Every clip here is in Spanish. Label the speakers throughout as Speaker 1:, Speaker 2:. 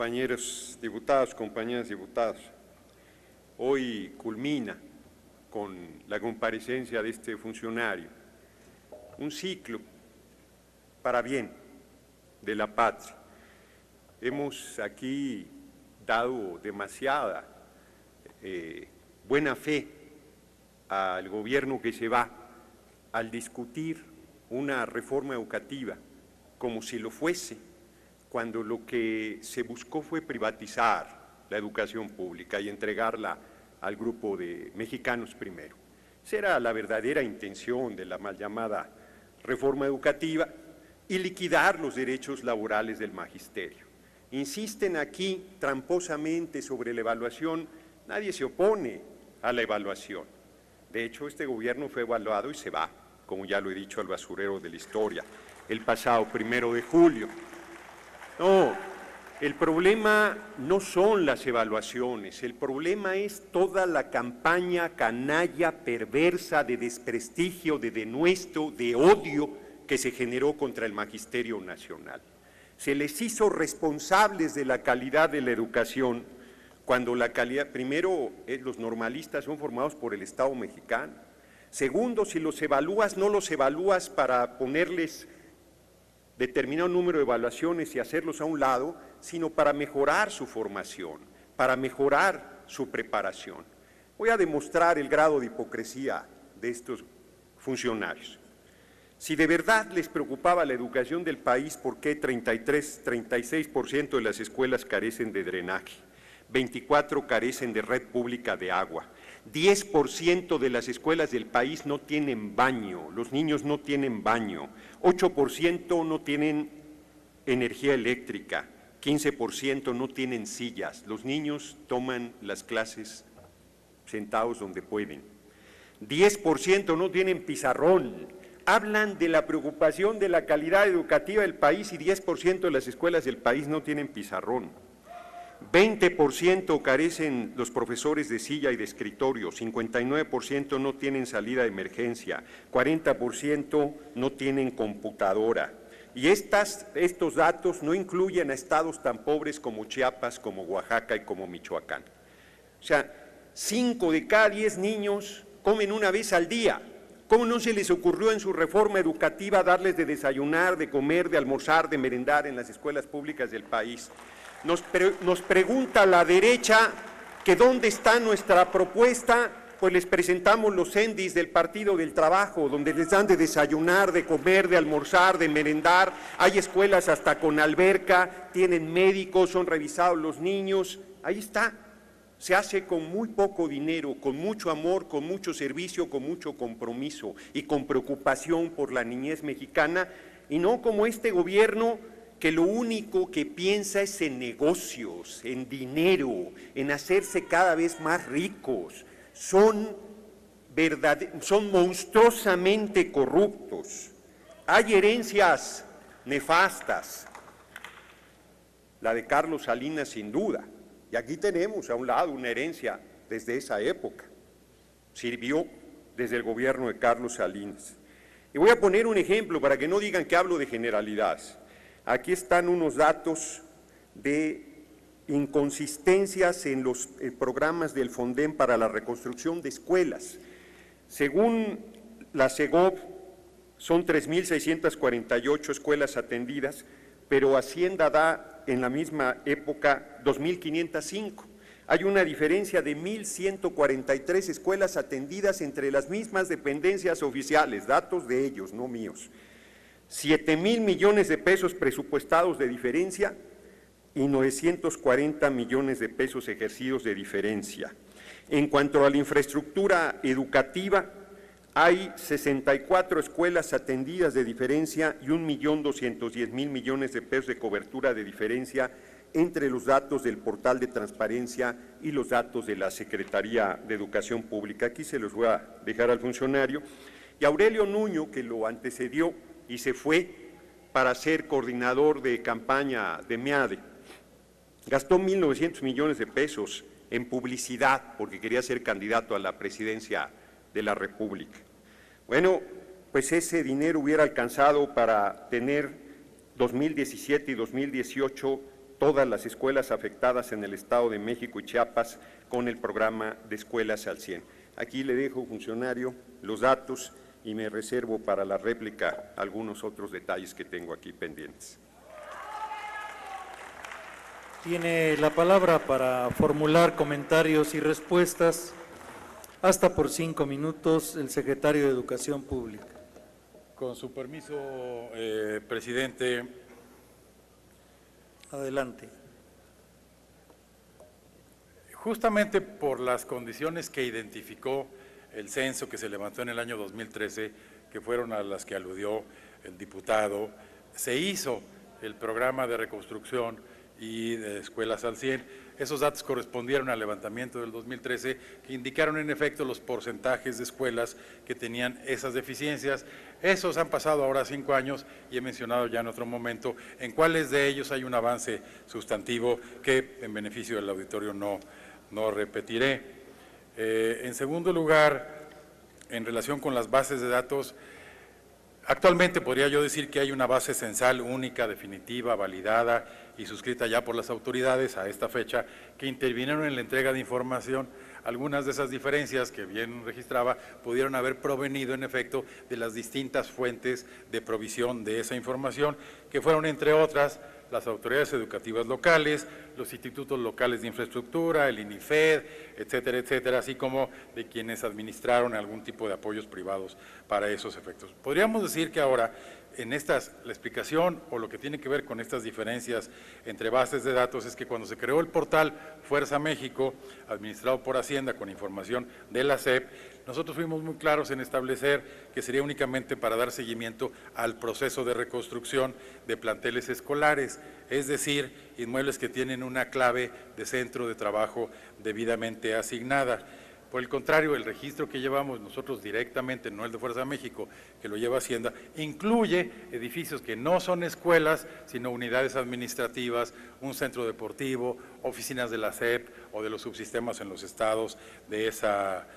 Speaker 1: compañeros diputados, compañeras diputados. Hoy culmina con la comparecencia de este funcionario un ciclo para bien de la patria. Hemos aquí dado demasiada buena fe al gobierno que se va al discutir una reforma educativa como si lo fuese, cuando lo que se buscó fue privatizar la educación pública y entregarla al grupo de Mexicanos Primero. Esa era la verdadera intención de la mal llamada reforma educativa y liquidar los derechos laborales del magisterio. Insisten aquí tramposamente sobre la evaluación, nadie se opone a la evaluación. De hecho, este gobierno fue evaluado y se va, como ya lo he dicho, al basurero de la historia, el pasado 1 de julio. No, el problema no son las evaluaciones, el problema es toda la campaña canalla, perversa, de desprestigio, de denuesto, de odio que se generó contra el magisterio nacional. Se les hizo responsables de la calidad de la educación, cuando la calidad, primero, los normalistas son formados por el Estado mexicano. Segundo, si los evalúas, no los evalúas para ponerles determinado número de evaluaciones y hacerlos a un lado, sino para mejorar su formación, para mejorar su preparación. Voy a demostrar el grado de hipocresía de estos funcionarios. Si de verdad les preocupaba la educación del país, ¿por qué 36% de las escuelas carecen de drenaje? 24% carecen de red pública de agua. 10% de las escuelas del país no tienen baño, los niños no tienen baño. 8% no tienen energía eléctrica. 15% no tienen sillas. Los niños toman las clases sentados donde pueden. 10% no tienen pizarrón. Hablan de la preocupación de la calidad educativa del país y 10% de las escuelas del país no tienen pizarrón. 20% carecen los profesores de silla y de escritorio, 59% no tienen salida de emergencia, 40% no tienen computadora. Y estos datos no incluyen a estados tan pobres como Chiapas, como Oaxaca y como Michoacán. O sea, 5 de cada 10 niños comen una vez al día. ¿Cómo no se les ocurrió en su reforma educativa darles de desayunar, de comer, de almorzar, de merendar en las escuelas públicas del país? Nos pregunta la derecha que dónde está nuestra propuesta, pues les presentamos los CENDIs del Partido del Trabajo, donde les dan de desayunar, de comer, de almorzar, de merendar, hay escuelas hasta con alberca, tienen médicos, son revisados los niños, ahí está. Se hace con muy poco dinero, con mucho amor, con mucho servicio, con mucho compromiso y con preocupación por la niñez mexicana, y no como este gobierno que lo único que piensa es en negocios, en dinero, en hacerse cada vez más ricos. Son monstruosamente corruptos. Hay herencias nefastas, la de Carlos Salinas sin duda, y aquí tenemos a un lado una herencia desde esa época, sirvió desde el gobierno de Carlos Salinas. Y voy a poner un ejemplo para que no digan que hablo de generalidades. Aquí están unos datos de inconsistencias en los programas del FONDEM para la reconstrucción de escuelas. Según la Segov, son 3.648 escuelas atendidas, pero Hacienda da en la misma época 2.505. Hay una diferencia de 1.143 escuelas atendidas entre las mismas dependencias oficiales, datos de ellos, no míos. 7,000 millones de pesos presupuestados de diferencia y 940 millones de pesos ejercidos de diferencia. En cuanto a la infraestructura educativa, hay 64 escuelas atendidas de diferencia y 1.210.000 millones de pesos de cobertura de diferencia entre los datos del portal de transparencia y los datos de la Secretaría de Educación Pública. Aquí se los voy a dejar al funcionario. Y Aurelio Nuño, que lo antecedió y se fue para ser coordinador de campaña de MEADE, gastó 1.900 millones de pesos en publicidad porque quería ser candidato a la presidencia de la República. Bueno, pues ese dinero hubiera alcanzado para tener 2017 y 2018 todas las escuelas afectadas en el Estado de México y Chiapas con el programa de Escuelas al 100. Aquí le dejo, funcionario, los datos y me reservo para la réplica algunos otros detalles que tengo aquí pendientes.
Speaker 2: Tiene la palabra para formular comentarios y respuestas, hasta por 5 minutos, el secretario de Educación Pública.
Speaker 3: Con su permiso, presidente.
Speaker 2: Adelante.
Speaker 3: Justamente por las condiciones que identificó el censo que se levantó en el año 2013, que fueron a las que aludió el diputado, se hizo el programa de reconstrucción y de Escuelas al 100. Esos datos correspondieron al levantamiento del 2013, que indicaron en efecto los porcentajes de escuelas que tenían esas deficiencias. Esos han pasado ahora 5 años y he mencionado ya en otro momento en cuáles de ellos hay un avance sustantivo que en beneficio del auditorio no repetiré. En segundo lugar, en relación con las bases de datos, actualmente podría yo decir que hay una base censal única, definitiva, validada y suscrita ya por las autoridades a esta fecha, que intervinieron en la entrega de información. Algunas de esas diferencias que bien registraba pudieron haber provenido en efecto de las distintas fuentes de provisión de esa información, que fueron entre otras las autoridades educativas locales, los institutos locales de infraestructura, el INIFED, etcétera, etcétera, así como de quienes administraron algún tipo de apoyos privados para esos efectos. Podríamos decir que ahora, la explicación o lo que tiene que ver con estas diferencias entre bases de datos es que cuando se creó el portal Fuerza México, administrado por Hacienda con información de la SEP, nosotros fuimos muy claros en establecer que sería únicamente para dar seguimiento al proceso de reconstrucción de planteles escolares, es decir, inmuebles que tienen una clave de centro de trabajo debidamente asignada. Por el contrario, el registro que llevamos nosotros directamente, no el de Fuerza México, que lo lleva Hacienda, incluye edificios que no son escuelas, sino unidades administrativas, un centro deportivo, oficinas de la SEP o de los subsistemas en los estados de esa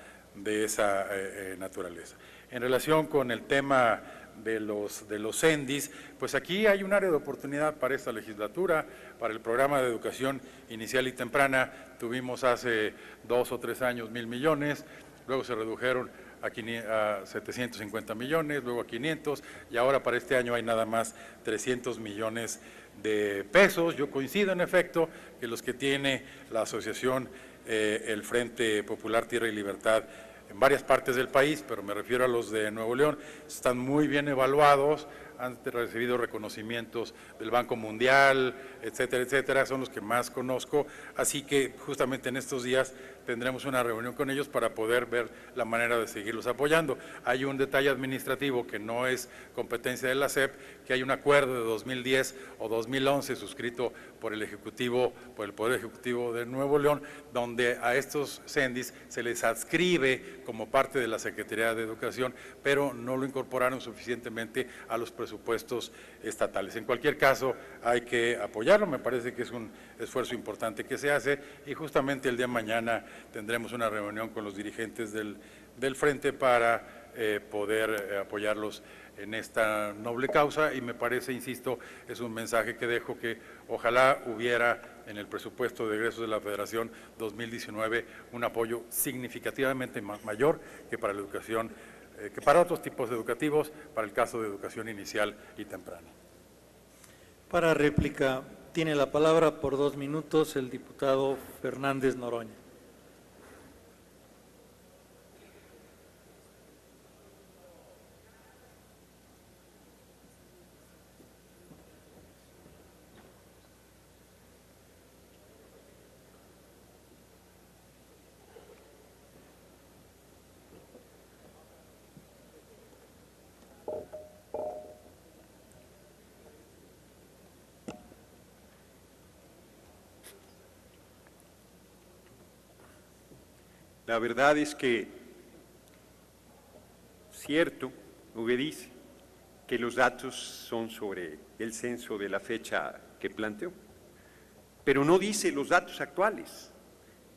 Speaker 3: naturaleza. En relación con el tema de los CENDIs, pues aquí hay un área de oportunidad para esta legislatura, para el programa de educación inicial y temprana. Tuvimos hace 2 o 3 años 1,000 millones, luego se redujeron a 750 millones, luego a 500 y ahora para este año hay nada más 300 millones de pesos. Yo coincido en efecto que los que tiene la asociación el Frente Popular Tierra y Libertad en varias partes del país, pero me refiero a los de Nuevo León, están muy bien evaluados, han recibido reconocimientos del Banco Mundial, etcétera, etcétera, son los que más conozco, así que justamente en estos días tendremos una reunión con ellos para poder ver la manera de seguirlos apoyando. Hay un detalle administrativo que no es competencia de la SEP, que hay un acuerdo de 2010 o 2011 suscrito por el Ejecutivo, por el Poder Ejecutivo de Nuevo León, donde a estos CENDIs se les adscribe como parte de la Secretaría de Educación, pero no lo incorporaron suficientemente a los presupuestos estatales. En cualquier caso, hay que apoyarlo, me parece que es un esfuerzo importante que se hace y justamente el día de mañana tendremos una reunión con los dirigentes del Frente para poder apoyarlos en esta noble causa y me parece, insisto, es un mensaje que dejo que ojalá hubiera en el presupuesto de egresos de la Federación 2019 un apoyo significativamente mayor que para la educación, que para otros tipos educativos, para el caso de educación inicial y temprana.
Speaker 2: Para réplica, tiene la palabra por 2 minutos el diputado Fernández Noroña.
Speaker 1: La verdad es que, cierto, dice que los datos son sobre el censo de la fecha que planteó, pero no dice los datos actuales,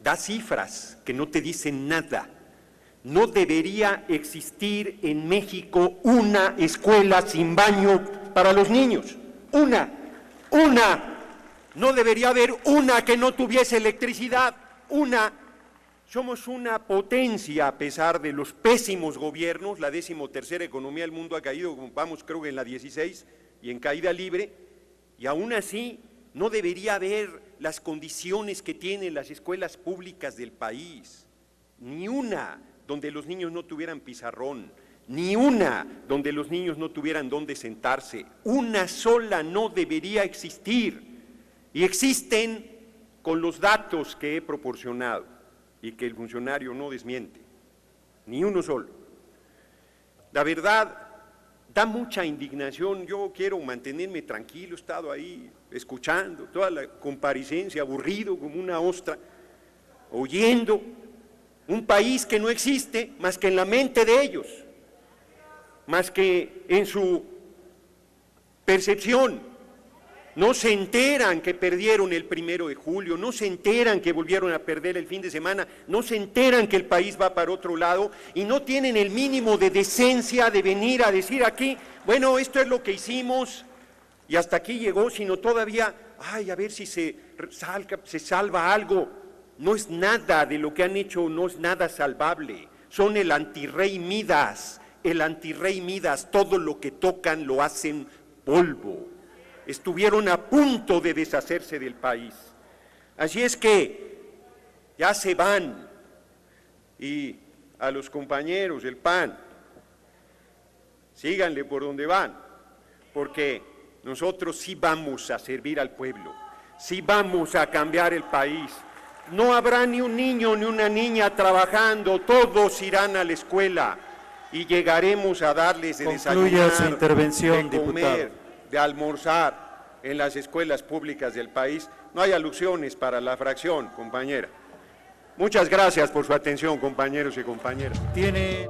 Speaker 1: da cifras que no te dicen nada. No debería existir en México una escuela sin baño para los niños, una. No debería haber una que no tuviese electricidad, una. Somos una potencia a pesar de los pésimos gobiernos, la 13ª economía del mundo ha caído, vamos creo que en la 16 y en caída libre, y aún así no debería haber las condiciones que tienen las escuelas públicas del país, ni una donde los niños no tuvieran pizarrón, ni una donde los niños no tuvieran dónde sentarse, una sola no debería existir, y existen con los datos que he proporcionado y que el funcionario no desmiente, ni uno solo. La verdad, da mucha indignación, yo quiero mantenerme tranquilo, he estado ahí escuchando toda la comparecencia, aburrido como una ostra, oyendo un país que no existe más que en la mente de ellos, más que en su percepción. No se enteran que perdieron el 1 de julio, no se enteran que volvieron a perder el fin de semana, no se enteran que el país va para otro lado y no tienen el mínimo de decencia de venir a decir aquí, bueno, esto es lo que hicimos y hasta aquí llegó, sino todavía, ay, a ver si se salva algo. No es nada de lo que han hecho, no es nada salvable. Son el antirrey Midas, todo lo que tocan lo hacen polvo. Estuvieron a punto de deshacerse del país. Así es que ya se van, y a los compañeros del PAN, síganle por donde van, porque nosotros sí vamos a servir al pueblo, sí vamos a cambiar el país. No habrá ni un niño ni una niña trabajando, todos irán a la escuela y llegaremos a darles de desayunar,
Speaker 2: su intervención,
Speaker 1: de comer,
Speaker 2: diputado.
Speaker 1: De almorzar en las escuelas públicas del país. No hay alusiones para la fracción, compañera. Muchas gracias por su atención, compañeros y compañeras.
Speaker 2: Tiene...